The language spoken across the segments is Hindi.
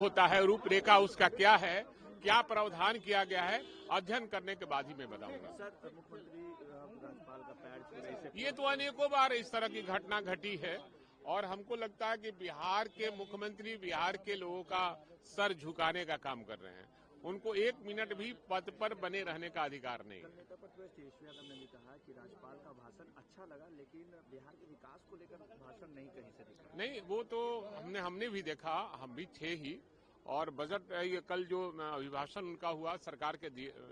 होता है, रूपरेखा उसका क्या है, क्या प्रावधान किया गया है, अध्ययन करने के बाद ही मैं बताऊंगा। सर, मुख्यमंत्री राज्यपाल का पैर छूने से ये तो अनेकों बार इस तरह की घटना घटी है और हमको लगता है कि बिहार के मुख्यमंत्री बिहार के लोगों का सर झुकाने का काम कर रहे हैं। उनको एक मिनट भी पद पर बने रहने का अधिकार नहीं। नेता प्रतिपक्ष तेजस्वी यादव ने भी कहा कि राज्यपाल का भाषण अच्छा लगा, लेकिन बिहार के विकास को लेकर भाषण नहीं कहीं से दिखा। नहीं, वो तो हमने भी देखा, हम भी थे ही। और बजट ये कल जो अभिभाषण उनका हुआ, सरकार के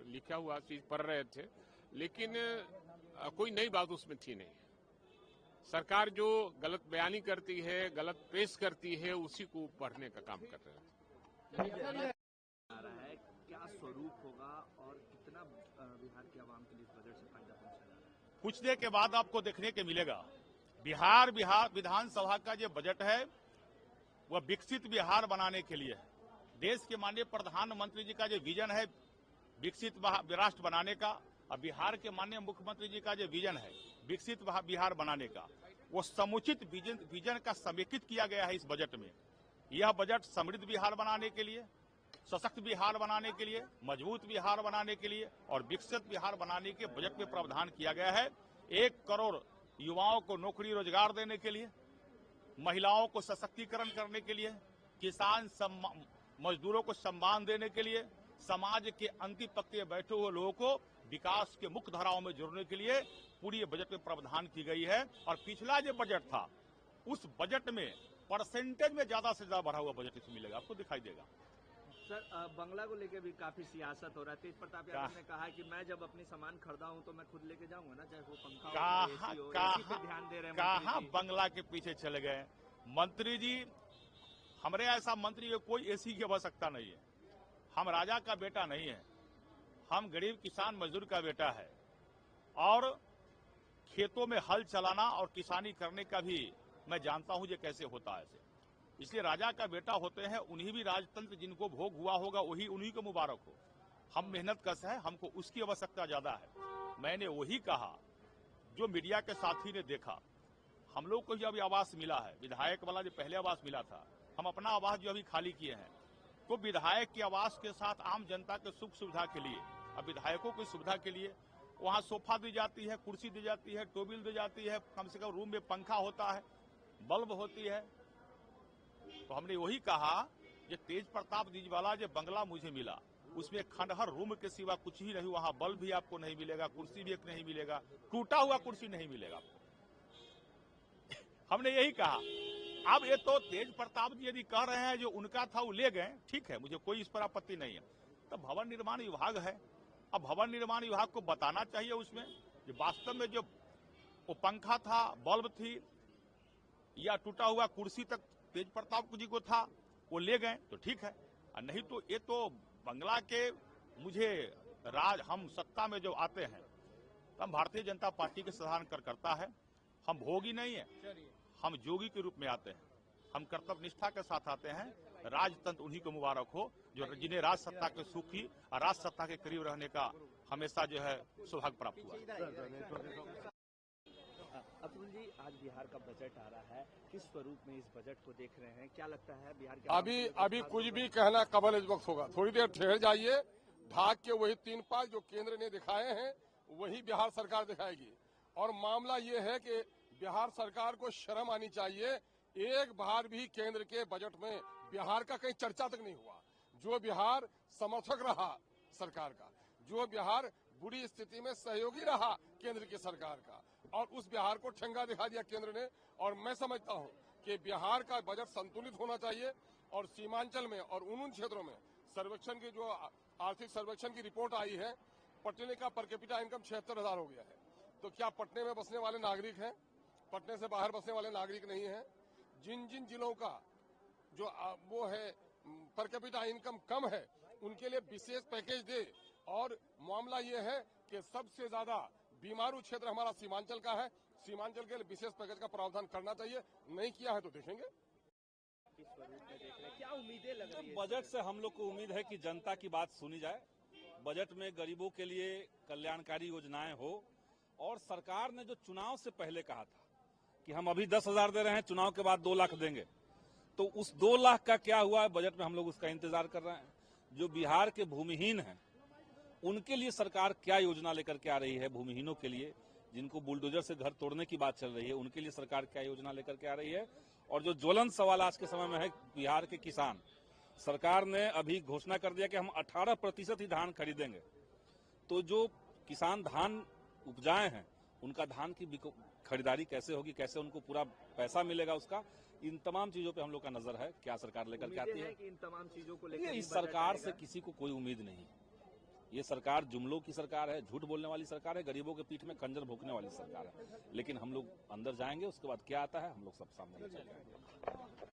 लिखा हुआ चीज पढ़ रहे थे, लेकिन कोई नई बात उसमें थी नहीं। सरकार जो गलत बयानी करती है, गलत पेश करती है, उसी को पढ़ने का काम कर रहे थे। आ रहा है, क्या स्वरूप होगा और कितना बिहार के आवाम के लिए बजट से फायदा पहुंचेगा? कुछ देर के बाद आपको देखने के मिलेगा। बिहार विधानसभा का जो बजट है वह विकसित बिहार बनाने के लिए है। देश के माननीय प्रधानमंत्री जी का जो विजन है विकसित राष्ट्र बनाने का, और बिहार के माननीय मुख्यमंत्री जी का जो विजन है विकसित बिहार बनाने का, वो समुचित विजन का समेकित किया गया है इस बजट में। यह बजट समृद्ध बिहार बनाने के लिए, सशक्त बिहार बनाने के लिए, मजबूत बिहार बनाने के लिए और विकसित बिहार बनाने के बजट में प्रावधान किया गया है। 1 करोड़ युवाओं को नौकरी रोजगार देने के लिए, महिलाओं को सशक्तिकरण करने के लिए, किसान मजदूरों को सम्मान देने के लिए, समाज के अंतिम पंक्ति में बैठे हुए लोगों को विकास के मुख्य धाराओं में जोड़ने के लिए पूरी बजट में प्रावधान की गई है। और पिछला जो बजट था उस बजट में परसेंटेज में ज्यादा से ज्यादा बढ़ा हुआ बजट इसमें मिलेगा, आपको दिखाई देगा। सर, बंगला को लेकर भी काफी सियासत हो रहा है। तेज प्रताप यादव ने कहा कि मैं जब अपनी सामान खरीदा हूं तो मैं खुद लेके जाऊंगा ना, चाहे वो पंखा हो, एसी हो, एसी पे ध्यान दे रहे हैं। कहां बंगला के पीछे चले गए मंत्री जी? हमारे ऐसा मंत्री को कोई एसी की आवश्यकता नहीं है। हम राजा का बेटा नहीं है, हम गरीब किसान मजदूर का बेटा है। और खेतों में हल चलाना और किसानी करने का भी मैं जानता हूं ये कैसे होता है। इसलिए राजा का बेटा होते हैं, उन्हीं भी राजतंत्र जिनको भोग हुआ होगा वही उन्हीं को मुबारक हो। हम मेहनत कश है, हमको उसकी आवश्यकता ज्यादा है। मैंने वही कहा जो मीडिया के साथी ने देखा। हम लोग को जो अभी आवास मिला है, विधायक वाला जो पहले आवास मिला था, हम अपना आवास जो अभी खाली किए हैं, तो विधायक के आवास के साथ आम जनता के सुख सुविधा के लिए, अब विधायकों की सुविधा के लिए वहां सोफा दी जाती है, कुर्सी दी जाती है, टेबल दी जाती है, कम से कम रूम में पंखा होता है, बल्ब होती है। तो हमने वही कहा ये तेज प्रताप वाला जो बंगला मुझे मिला उसमें खंडहर रूम के सिवा कुछ ही नहीं, वहां बल्ब भी आपको नहीं मिलेगा, कुर्सी भी एक नहीं मिलेगा, टूटा हुआ कुर्सी नहीं मिलेगा आपको। हमने यही कहा। अब ये तो तेज प्रताप जी यदि कह रहे हैं जो उनका था वो ले गए, ठीक है, मुझे कोई इस पर आपत्ति नहीं है। तो भवन निर्माण विभाग है, अब भवन निर्माण विभाग को बताना चाहिए उसमें कि वास्तव में जो वो पंखा था, बल्ब थी या टूटा हुआ कुर्सी तक तेज प्रताप जी को था, वो ले गए तो ठीक है। और नहीं तो ये तो बंगला के मुझे हम सत्ता में जो आते हैं तो हम भारतीय जनता पार्टी के साधारण कार्यकर्ता है, हम भोगी नहीं है, हम जोगी के रूप में आते हैं, हम कर्तव्य निष्ठा के साथ आते हैं। राजतंत्र उन्हीं को मुबारक हो जो जिन्हें राज सत्ता के सुखी और राज सत्ता के करीब रहने का हमेशा जो है सौभाग्य प्राप्त हुआ। अतुल जी, आज बिहार का बजट आ रहा है, किस स्वरूप में इस बजट को देख रहे हैं? क्या लगता है बिहार के अभी कुछ भी कहना कबल इस वक्त होगा। थोड़ी देर ठहर जाइए, ढाक के वही 3 पाल जो केंद्र ने दिखाए हैं वही बिहार सरकार दिखाएगी। और मामला ये है कि बिहार सरकार को शर्म आनी चाहिए, एक बार भी केंद्र के बजट में बिहार का कहीं चर्चा तक नहीं हुआ। जो बिहार समर्थक रहा सरकार का, जो बिहार बुरी स्थिति में सहयोगी रहा केंद्र की सरकार का, और उस बिहार को ठेंगा दिखा दिया केंद्र ने। और मैं समझता हूं कि बिहार का बजट संतुलित होना चाहिए। और सीमांचल में और उन क्षेत्रों में सर्वेक्षण की जो आर्थिक सर्वेक्षण की रिपोर्ट आई है, पटने का पर कैपिटा इनकम 76,000 हो गया है। तो क्या पटने में बसने वाले नागरिक हैं, पटने से बाहर बसने वाले नागरिक नहीं हैं? जिन जिन जिलों का जो वो है पर कैपिटा इनकम कम है उनके लिए विशेष पैकेज दे। और मामला ये है कि सबसे ज्यादा बीमारू क्षेत्र हमारा सीमांचल का है, सीमांचल के लिए विशेष पैकेज का प्रावधान करना चाहिए। नहीं किया है तो देखेंगे। क्या उम्मीदें लग रही है? बजट से हम लोग को उम्मीद है कि जनता की बात सुनी जाए, बजट में गरीबों के लिए कल्याणकारी योजनाएं हो। और सरकार ने जो चुनाव से पहले कहा था कि हम अभी 10,000 दे रहे हैं, चुनाव के बाद 2 लाख देंगे, तो उस 2 लाख का क्या हुआ है बजट में, हम लोग उसका इंतजार कर रहे हैं। जो बिहार के भूमिहीन हैं उनके लिए सरकार क्या योजना लेकर के आ रही है, भूमिहीनों के लिए जिनको बुलडोजर से घर तोड़ने की बात चल रही है उनके लिए सरकार क्या योजना लेकर के आ रही है। और जो ज्वलंत सवाल आज के समय में है बिहार के किसान, सरकार ने अभी घोषणा कर दिया कि हम 18% ही धान खरीदेंगे। तो जो किसान धान उपजाए हैं उनका धान की खरीदारी कैसे होगी, कैसे उनको पूरा पैसा मिलेगा उसका, इन तमाम चीजों पे हम लोग का नजर है। क्या सरकार लेकर के आती है कि इन तमाम चीजों को लेकर इस सरकार से किसी को कोई उम्मीद नहीं। ये सरकार जुमलों की सरकार है, झूठ बोलने वाली सरकार है, गरीबों के पीठ में खंजर भोंकने वाली सरकार है। लेकिन हम लोग अंदर जाएंगे, उसके बाद क्या आता है हम लोग सब सामने ले जाएंगे।